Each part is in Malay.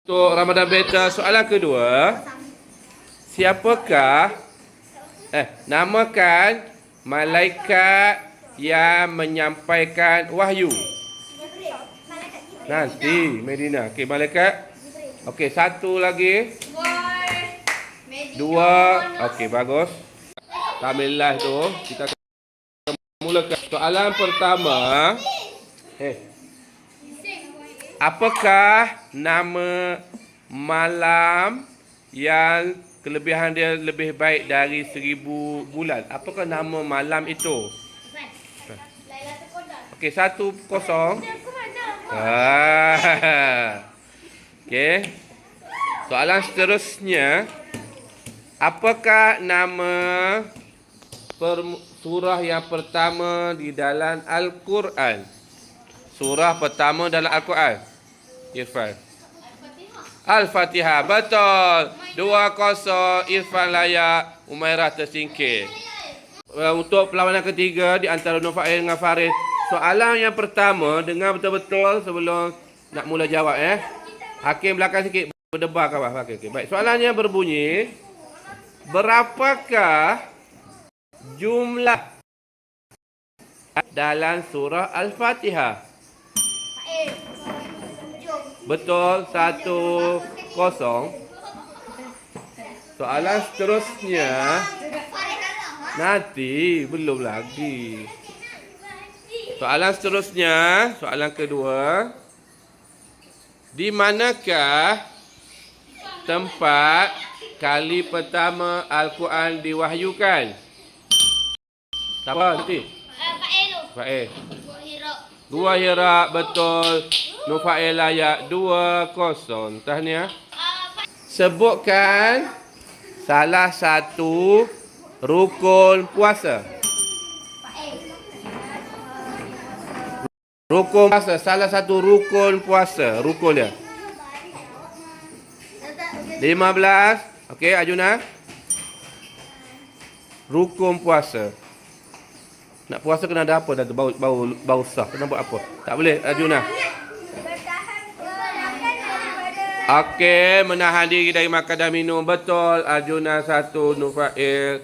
Untuk Ramadan Beta, soalan kedua. Siapakah namakan malaikat yang menyampaikan wahyu? Nanti Medina. Okey, malaikat. Okey, satu lagi. Dua. Okey, bagus. Alhamdulillah tu. Kita akan mulakan soalan pertama. Apakah nama malam yang kelebihan dia lebih baik dari 1000 bulan? Apakah nama malam itu? Okey, 1-0. Okey. Soalan seterusnya. Apakah nama surah yang pertama di dalam Al-Quran? Surah pertama dalam Al-Quran. Irfan. Al-Fatihah. Betul. 2-0. Irfan layak. Umairah tersingkir. Untuk perlawanan ketiga di antara Nufail dengan Faris. Soalan yang pertama, dengar betul-betul sebelum nak mula jawab. Hakim belakang sikit. Berdebar ke bawah. Okay. Baik. Soalannya berbunyi. Berapakah jumlah dalam surah Al-Fatihah? Betul, 1-0. Soalan seterusnya. Nanti, belum lagi. Soalan seterusnya, soalan kedua. Di manakah tempat kali pertama Al-Quran diwahyukan? Siapa nanti? Pak A. Gua Hira, betul. Nufail layak 2-0. Tahniah. Sebutkan salah satu rukun puasa. Rukun puasa, salah satu rukun puasa. Rukun dia. 15. Okey, Ajuna. Rukun puasa. Nak puasa kena ada apa dah tu? Bau sah. Kena buat apa? Tak boleh, Ajuna. Okey, menahan diri dari makan dan minum. Betul. Arjuna 1, Nufail.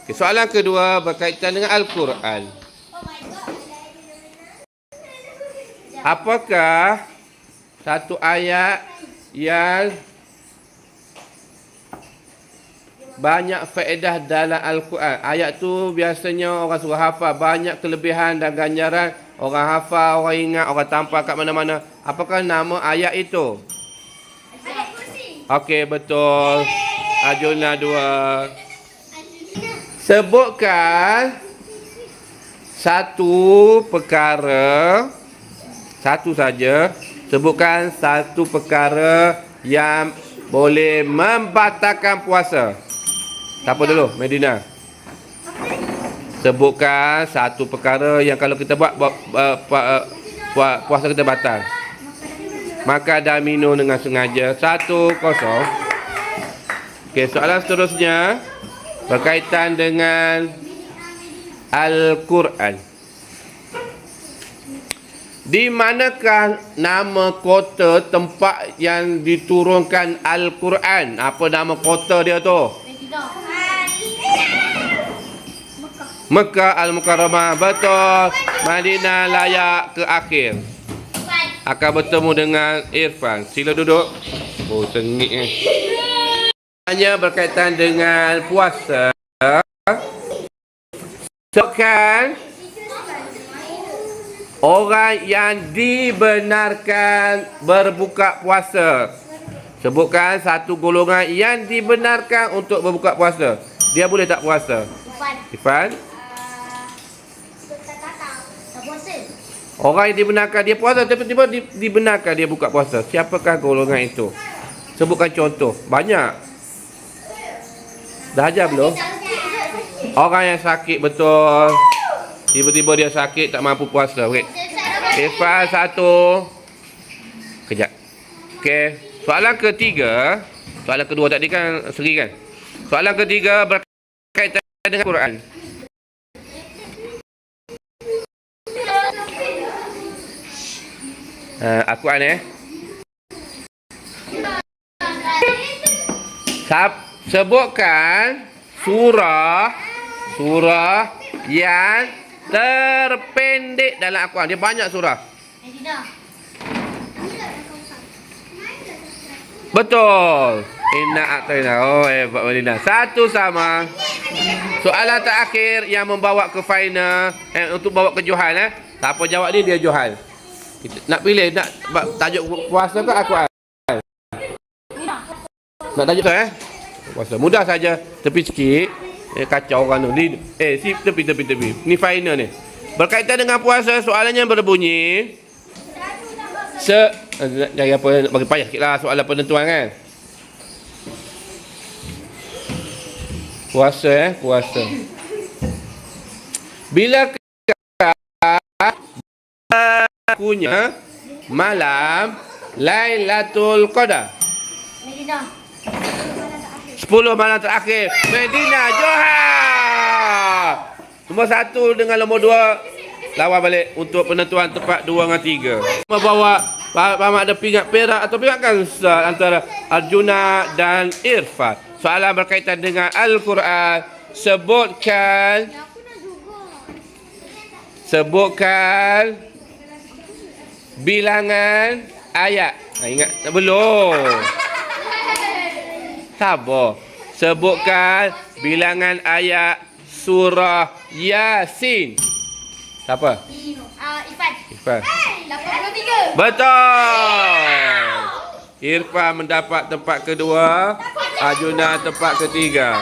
Okay, soalan kedua berkaitan dengan Al-Quran. Apakah satu ayat yang banyak faedah dalam Al-Quran? Ayat tu biasanya orang suruh hafal. Banyak kelebihan dan ganjaran. Orang hafal, orang ingat, orang tampal kat mana-mana. Apakah nama ayat itu? Okey, betul. Ajuna 2. Sebutkan satu perkara. Satu saja. Sebutkan satu perkara yang boleh membatalkan puasa. Siapa dulu? Medina. Sebutkan satu perkara yang kalau kita buat puasa kita batal. Makan dan minum dengan sengaja. 1-0. Okey, soalan seterusnya berkaitan dengan Al-Quran. Di manakah nama kota tempat yang diturunkan Al-Quran? Apa nama kota dia tu? Mekah Al-Mukarramah. Betul. Madinah layak ke akhir. Akan bertemu dengan Irfan. Sila duduk. Oh, sengit ni. Hanya berkaitan dengan puasa. Sebutkan orang yang dibenarkan berbuka puasa. Sebutkan satu golongan yang dibenarkan untuk berbuka puasa. Dia boleh tak puasa? Irfan? Orang yang dibenarkan dia puasa, tiba-tiba dibenarkan dia buka puasa. Siapakah golongan itu? Sebutkan contoh. Banyak. Dah ajar belum? Orang yang sakit, betul. Tiba-tiba dia sakit, tak mampu puasa. Okay. Irfan 1. Kejap. Okey. Soalan ketiga. Soalan kedua tadi kan seri kan? Soalan ketiga berkaitan dengan Quran. Al-Quran Sebutkan surah yang terpendek dalam Al-Quran. Dia banyak surah. Betul. Inna a'tayna. Oh, hebat Malina. Satu sama. Soalan terakhir yang membawa ke final, untuk bawa ke Johan. Siapa jawab dia Johan. Nak pilih nak tajuk puasa ke Al-Quran? Nak tajuk tu puasa. Mudah saja. Tepi sikit. Kacau orang tu. Tepi. Ni final ni. Berkaitan dengan puasa, soalannya berbunyi. Jangan apa, nak bagi payah sikit lah soalan penentuan kan. Puasa puasa. Bila punya malam Lailatul Qadar? 10 malam terakhir. Medina Johar. Nombor 1 dengan nombor 2 lawan balik untuk penentuan tempat 2 dengan 3. Membawa Pak ada pingat perak atau pingat kansar antara Arjuna dan Irfan. Soalan berkaitan dengan Al-Quran. Sebutkan bilangan ayat. Ingat tak belum? Sabar. Sebutkan bilangan ayat surah Yasin. Siapa? Irfan. 83. Betul. Irfan mendapat tempat kedua, Arjuna tempat ketiga.